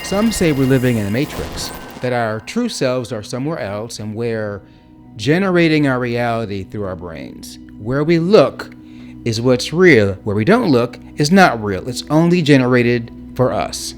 Some say we're living in a matrix, that our true selves are somewhere else and we're generating our reality through our brains. Where we look is what's real. Where we don't look is not real. It's only generated for us.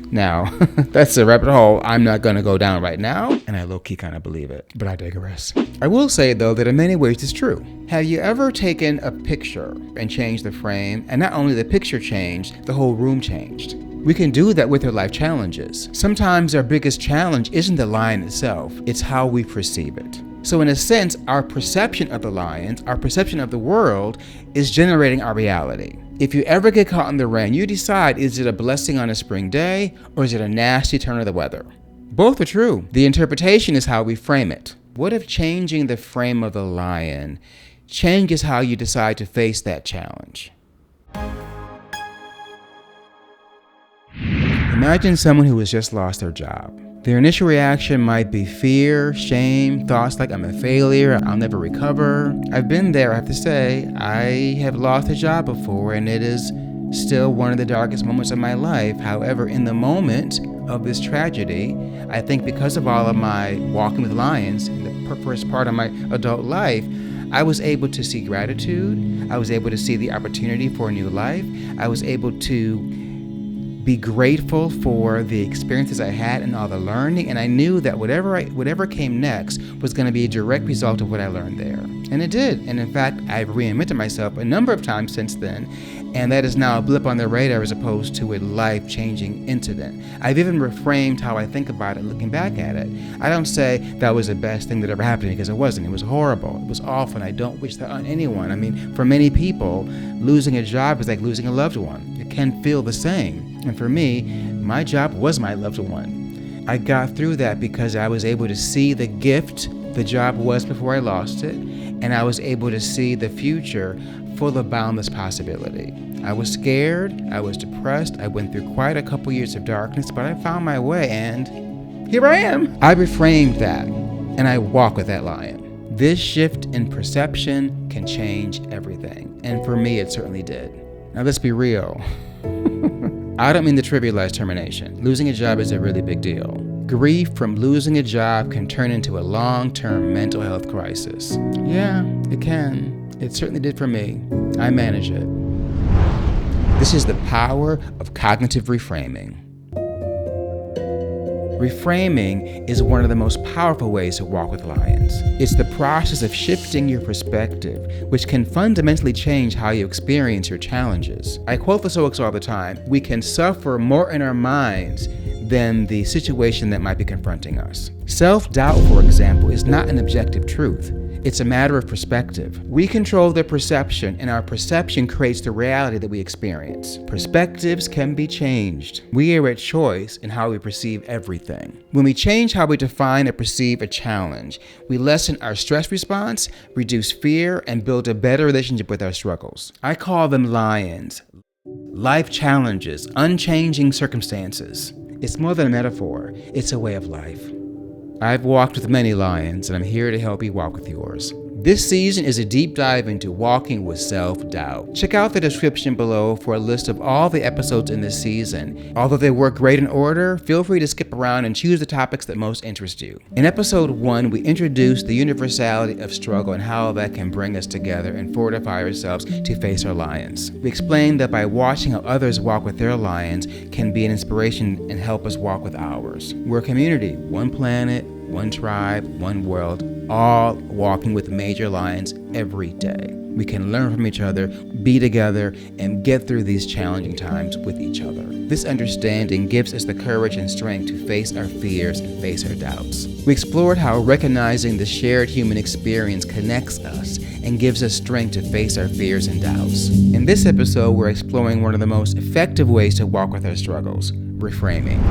Now, that's a rabbit hole I'm not going to go down right now, and I low-key kind of believe it, but I digress. I will say, though, that in many ways it's true. Have you ever taken a picture and changed the frame, and not only the picture changed, the whole room changed? We can do that with our life challenges. Sometimes our biggest challenge isn't the lion itself, it's how we perceive it. So in a sense, our perception of the lions, our perception of the world, is generating our reality. If you ever get caught in the rain, you decide, is it a blessing on a spring day, or is it a nasty turn of the weather? Both are true. The interpretation is how we frame it. What if changing the frame of the lion changes how you decide to face that challenge? Imagine someone who has just lost their job. Their initial reaction might be fear, shame, thoughts like I'm a failure, I'll never recover. I've been there, I have to say. I have lost a job before, and it is still one of the darkest moments of my life. However, in the moment of this tragedy, I think because of all of my walking with lions in the first part of my adult life, I was able to see gratitude. I was able to see the opportunity for a new life. I was able to be grateful for the experiences I had and all the learning, and I knew that whatever came next was going to be a direct result of what I learned there. And it did. And in fact, I've reinvented myself a number of times since then, and that is now a blip on the radar as opposed to a life-changing incident. I've even reframed how I think about it looking back at it. I don't say that was the best thing that ever happened, because it wasn't. It was horrible. It was awful, and I don't wish that on anyone. I mean, for many people, losing a job is like losing a loved one. It can feel the same. And for me, my job was my loved one. I got through that because I was able to see the gift the job was before I lost it, and I was able to see the future full of boundless possibility. I was scared, I was depressed, I went through quite a couple years of darkness, but I found my way, and here I am. I reframed that, and I walk with that lion. This shift in perception can change everything, and for me, it certainly did. Now let's be real. I don't mean to trivialize termination. Losing a job is a really big deal. Grief from losing a job can turn into a long-term mental health crisis. Yeah, it can. It certainly did for me. I manage it. This is the power of cognitive reframing. Reframing is one of the most powerful ways to walk with lions. It's the process of shifting your perspective, which can fundamentally change how you experience your challenges. I quote the Stoics all the time: we can suffer more in our minds than the situation that might be confronting us. Self-doubt, for example, is not an objective truth. It's a matter of perspective. We control the perception, and our perception creates the reality that we experience. Perspectives can be changed. We are at choice in how we perceive everything. When we change how we define or perceive a challenge, we lessen our stress response, reduce fear, and build a better relationship with our struggles. I call them lions. Life challenges, unchanging circumstances. It's more than a metaphor, it's a way of life. I've walked with many lions, and I'm here to help you walk with yours. This season is a deep dive into walking with self-doubt. Check out the description below for a list of all the episodes in this season. Although they work great in order, feel free to skip around and choose the topics that most interest you. In episode 1, we introduced the universality of struggle and how that can bring us together and fortify ourselves to face our lions. We explained that by watching how others walk with their lions can be an inspiration and help us walk with ours. We're a community, one planet, one tribe, one world, all walking with major lions every day. We can learn from each other, be together, and get through these challenging times with each other. This understanding gives us the courage and strength to face our fears and face our doubts. We explored how recognizing the shared human experience connects us and gives us strength to face our fears and doubts. In this episode, we're exploring one of the most effective ways to walk with our struggles: reframing.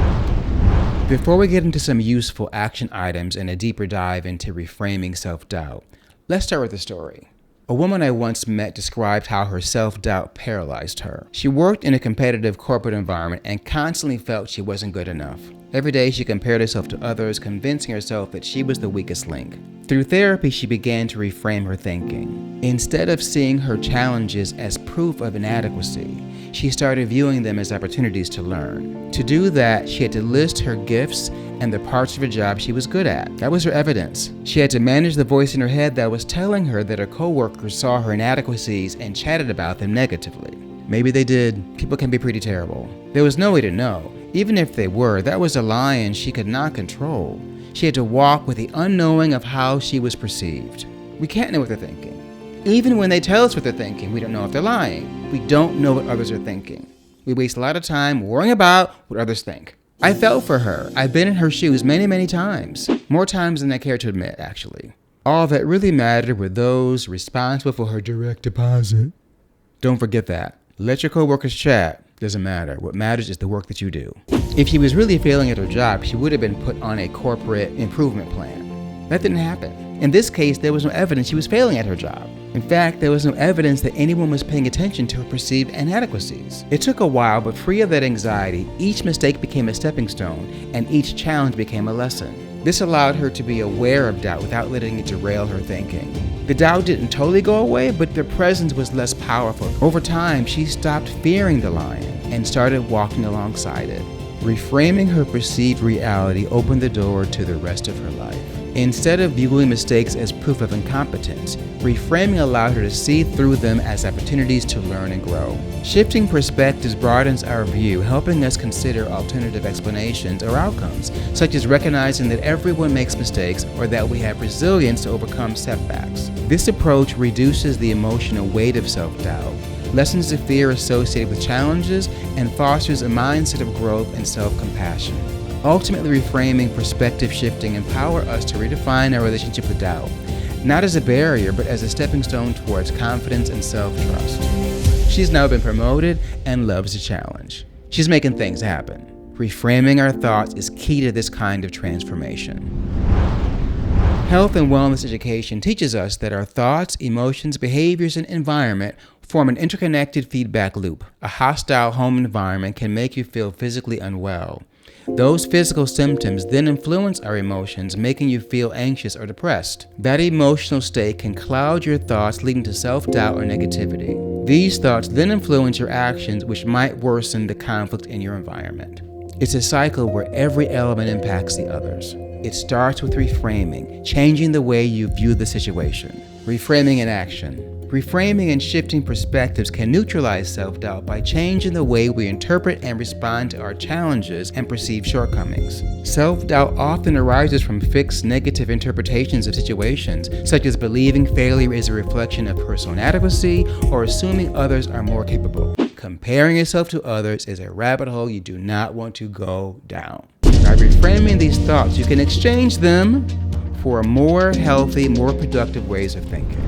Before we get into some useful action items and a deeper dive into reframing self-doubt, let's start with a story. A woman I once met described how her self-doubt paralyzed her. She worked in a competitive corporate environment and constantly felt she wasn't good enough. Every day she compared herself to others, convincing herself that she was the weakest link. Through therapy, she began to reframe her thinking. Instead of seeing her challenges as proof of inadequacy, she started viewing them as opportunities to learn. To do that, she had to list her gifts and the parts of her job she was good at. That was her evidence. She had to manage the voice in her head that was telling her that her coworkers saw her inadequacies and chatted about them negatively. Maybe they did. People can be pretty terrible. There was no way to know. Even if they were, that was a lion she could not control. She had to walk with the unknowing of how she was perceived. We can't know what they're thinking. Even when they tell us what they're thinking, we don't know if they're lying. We don't know what others are thinking. We waste a lot of time worrying about what others think. I felt for her. I've been in her shoes many, many times. More times than I care to admit, actually. All that really mattered were those responsible for her direct deposit. Don't forget that. Let your coworkers chat. Doesn't matter. What matters is the work that you do. If she was really failing at her job, she would have been put on a corporate improvement plan. That didn't happen. In this case, there was no evidence she was failing at her job. In fact, there was no evidence that anyone was paying attention to her perceived inadequacies. It took a while, but free of that anxiety, each mistake became a stepping stone, and each challenge became a lesson. This allowed her to be aware of doubt without letting it derail her thinking. The doubt didn't totally go away, but their presence was less powerful. Over time, she stopped fearing the lion and started walking alongside it. Reframing her perceived reality opened the door to the rest of her life. Instead of viewing mistakes as proof of incompetence, reframing allowed her to see through them as opportunities to learn and grow. Shifting perspectives broadens our view, helping us consider alternative explanations or outcomes, such as recognizing that everyone makes mistakes or that we have resilience to overcome setbacks. This approach reduces the emotional weight of self-doubt, lessens the fear associated with challenges, and fosters a mindset of growth and self-compassion. Ultimately, reframing, perspective shifting empower us to redefine our relationship with doubt, not as a barrier, but as a stepping stone towards confidence and self-trust. She's now been promoted and loves the challenge. She's making things happen. Reframing our thoughts is key to this kind of transformation. Health and wellness education teaches us that our thoughts, emotions, behaviors, and environment form an interconnected feedback loop. A hostile home environment can make you feel physically unwell. Those physical symptoms then influence our emotions, making you feel anxious or depressed. That emotional state can cloud your thoughts, leading to self-doubt or negativity. These thoughts then influence your actions, which might worsen the conflict in your environment. It's a cycle where every element impacts the others. It starts with reframing, changing the way you view the situation. Reframing in action. Reframing and shifting perspectives can neutralize self-doubt by changing the way we interpret and respond to our challenges and perceived shortcomings. Self-doubt often arises from fixed negative interpretations of situations, such as believing failure is a reflection of personal inadequacy or assuming others are more capable. Comparing yourself to others is a rabbit hole you do not want to go down. By reframing these thoughts, you can exchange them for more healthy, more productive ways of thinking.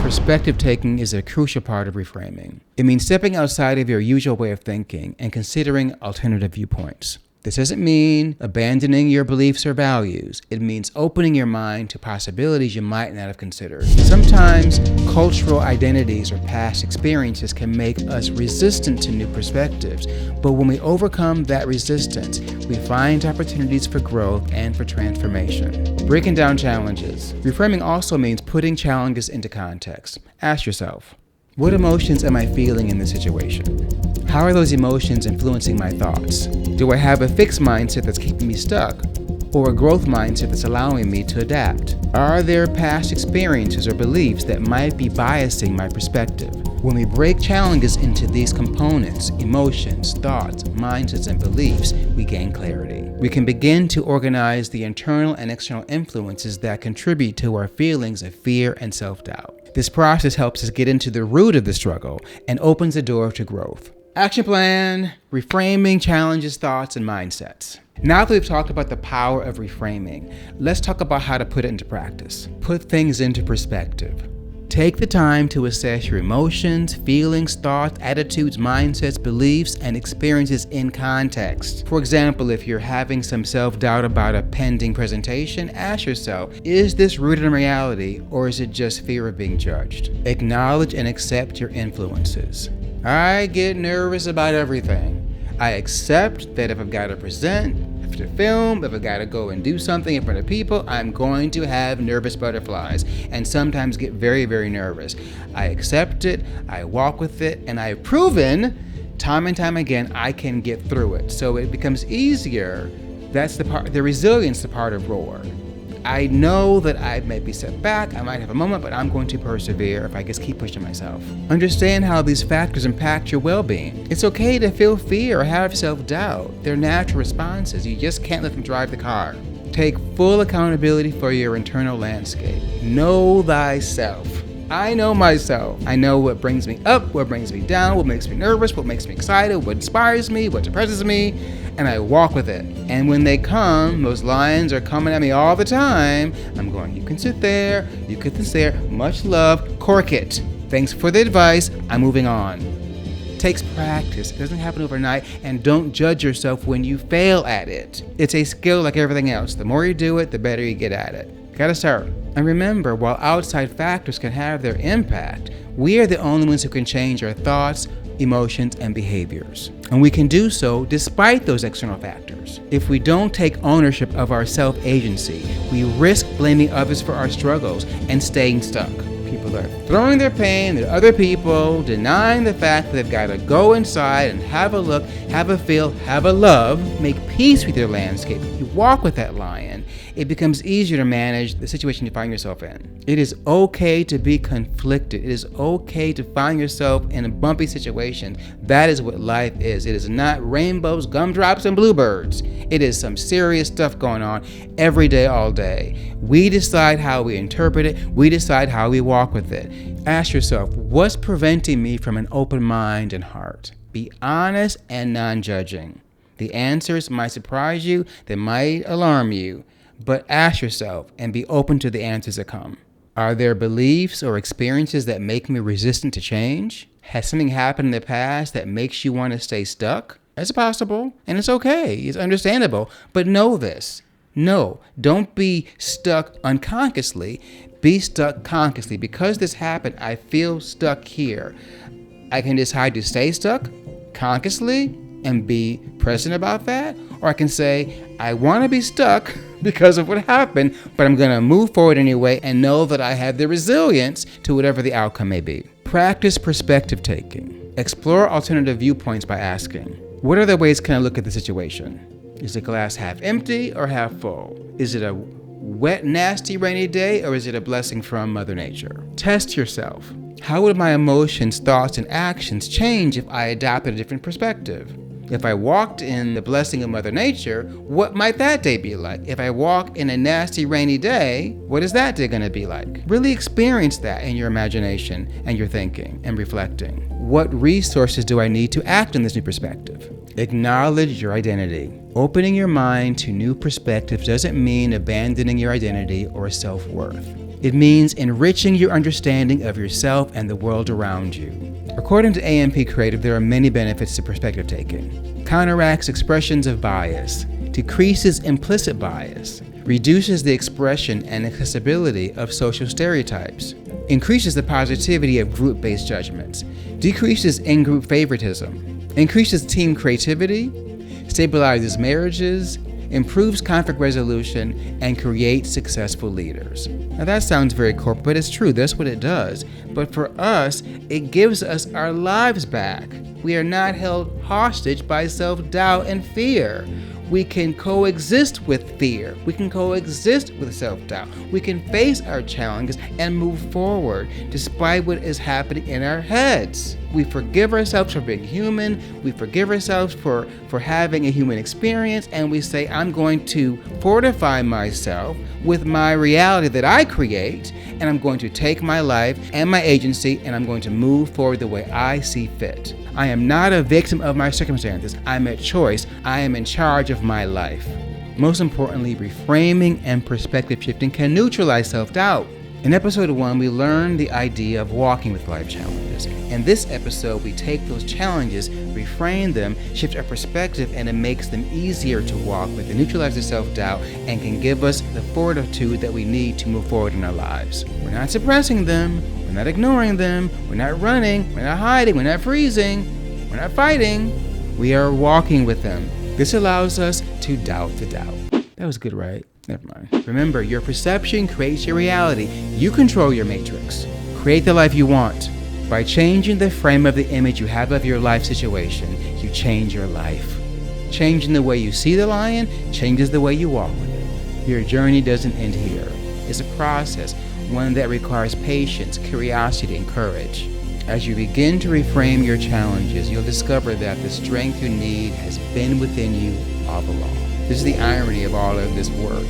Perspective taking is a crucial part of reframing. It means stepping outside of your usual way of thinking and considering alternative viewpoints. This doesn't mean abandoning your beliefs or values. It means opening your mind to possibilities you might not have considered. Sometimes cultural identities or past experiences can make us resistant to new perspectives, but when we overcome that resistance, we find opportunities for growth and for transformation. Breaking down challenges. Reframing also means putting challenges into context. Ask yourself, what emotions am I feeling in this situation? How are those emotions influencing my thoughts? Do I have a fixed mindset that's keeping me stuck, or a growth mindset that's allowing me to adapt? Are there past experiences or beliefs that might be biasing my perspective? When we break challenges into these components, emotions, thoughts, mindsets, and beliefs, we gain clarity. We can begin to organize the internal and external influences that contribute to our feelings of fear and self-doubt. This process helps us get into the root of the struggle and opens the door to growth. Action plan, reframing challenges, thoughts, and mindsets. Now that we've talked about the power of reframing, let's talk about how to put it into practice. Put things into perspective. Take the time to assess your emotions, feelings, thoughts, attitudes, mindsets, beliefs, and experiences in context. For example, if you're having some self-doubt about a pending presentation, ask yourself, is this rooted in reality or is it just fear of being judged? Acknowledge and accept your influences. I get nervous about everything. I accept that if I've got to present, if to film, if I've got to go and do something in front of people, I'm going to have nervous butterflies and sometimes get very, very nervous. I accept it, I walk with it, and I've proven time and time again I can get through it. So it becomes easier. That's the resilience, the part of roar. I know that I may be set back, I might have a moment, but I'm going to persevere if I just keep pushing myself. Understand how these factors impact your well-being. It's okay to feel fear or have self-doubt. They're natural responses. You just can't let them drive the car. Take full accountability for your internal landscape. Know thyself. I know myself. I know what brings me up, what brings me down, what makes me nervous, what makes me excited, what inspires me, what depresses me, and I walk with it. And when they come, those lions are coming at me all the time, I'm going, you can sit there, you can sit there, much love, cork it. Thanks for the advice, I'm moving on. Takes practice. It doesn't happen overnight, and don't judge yourself when you fail at it. It's a skill like everything else. The more you do it, the better you get at it. Gotta start. And remember, while outside factors can have their impact, we are the only ones who can change our thoughts, emotions, and behaviors. And we can do so despite those external factors. If we don't take ownership of our self-agency, we risk blaming others for our struggles and staying stuck. People are throwing their pain at other people, denying the fact that they've got to go inside and have a look, have a feel, have a love, make peace with your landscape. You walk with that lion, it becomes easier to manage the situation you find yourself in. It is okay to be conflicted. It is okay to find yourself in a bumpy situation. That is what life is. It is not rainbows, gumdrops, and bluebirds. It is some serious stuff going on every day, all day. We decide how we interpret it. We decide how we walk with it. Ask yourself, what's preventing me from an open mind and heart? Be honest and non-judging. The answers might surprise you. They might alarm you. But ask yourself and be open to the answers that come. Are there beliefs or experiences that make me resistant to change? Has something happened in the past that makes you want to stay stuck? That's possible, and it's okay. It's understandable. But know this. No, don't be stuck unconsciously. Be stuck consciously. Because this happened, I feel stuck here. I can decide to stay stuck consciously and be present about that, or I can say, I want to be stuck because of what happened, but I'm going to move forward anyway and know that I have the resilience to whatever the outcome may be. Practice perspective taking. Explore alternative viewpoints by asking, what other ways can I look at the situation? Is the glass half empty or half full? Is it a wet, nasty, rainy day, or is it a blessing from Mother Nature? Test yourself. How would my emotions, thoughts, and actions change if I adopted a different perspective? If I walked in the blessing of Mother Nature, what might that day be like? If I walk in a nasty, rainy day, what is that day going to be like? Really experience that in your imagination and your thinking and reflecting. What resources do I need to act in this new perspective? Acknowledge your identity. Opening your mind to new perspectives doesn't mean abandoning your identity or self-worth. It means enriching your understanding of yourself and the world around you. According to AMP Creative, there are many benefits to perspective taking. Counteracts expressions of bias, decreases implicit bias, reduces the expression and accessibility of social stereotypes, increases the positivity of group-based judgments, decreases in-group favoritism, increases team creativity, stabilizes marriages, improves conflict resolution, and creates successful leaders. Now that sounds very corporate, but it's true. That's what it does. But for us, it gives us our lives back. We are not held hostage by self-doubt and fear. We can coexist with fear. We can coexist with self-doubt. We can face our challenges and move forward despite what is happening in our heads. We forgive ourselves for being human. We forgive ourselves for having a human experience. And we say, I'm going to fortify myself with my reality that I create. And I'm going to take my life and my agency and I'm going to move forward the way I see fit. I am not a victim of my circumstances. I'm at choice. I am in charge of my life. Most importantly, reframing and perspective shifting can neutralize self-doubt. In episode 1, we learned the idea of walking with life challenges. In this episode, we take those challenges, reframe them, shift our perspective, and it makes them easier to walk with. It neutralizes self-doubt and can give us the fortitude that we need to move forward in our lives. We're not suppressing them. We're not ignoring them. We're not running. We're not hiding. We're not freezing. We're not fighting. We are walking with them. This allows us to doubt the doubt. That was good, right? Never mind. Remember, your perception creates your reality. You control your matrix. Create the life you want. By changing the frame of the image you have of your life situation, you change your life. Changing the way you see the lion changes the way you walk with it. Your journey doesn't end here. It's a process, one that requires patience, curiosity, and courage. As you begin to reframe your challenges, you'll discover that the strength you need has been within you all along. This is the irony of all of this work.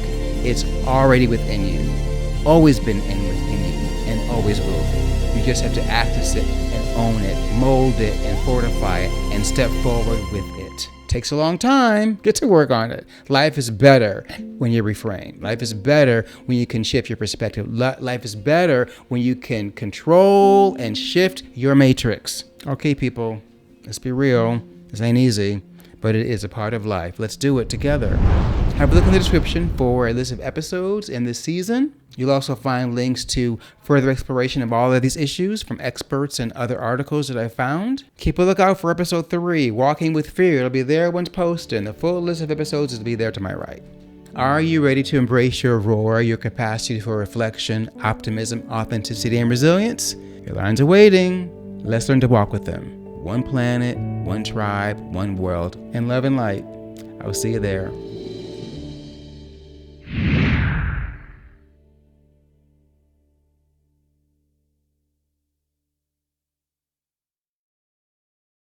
It's already within you, always been within you, and always will be. You just have to access it and own it, mold it and fortify it, and step forward with it. Takes a long time. Get to work on it. Life is better when you reframe. Life is better when you can shift your perspective. Life is better when you can control and shift your matrix. Okay, people, let's be real. This ain't easy, but it is a part of life. Let's do it together. Have a look in the description for a list of episodes in this season. You'll also find links to further exploration of all of these issues from experts and other articles that I found. Keep a lookout for episode 3, Walking with Fear. It'll be there once posted, and the full list of episodes will be there to my right. Are you ready to embrace your roar, your capacity for reflection, optimism, authenticity, and resilience? Your lions are waiting. Let's learn to walk with them. One planet, one tribe, one world, and love and light. I will see you there.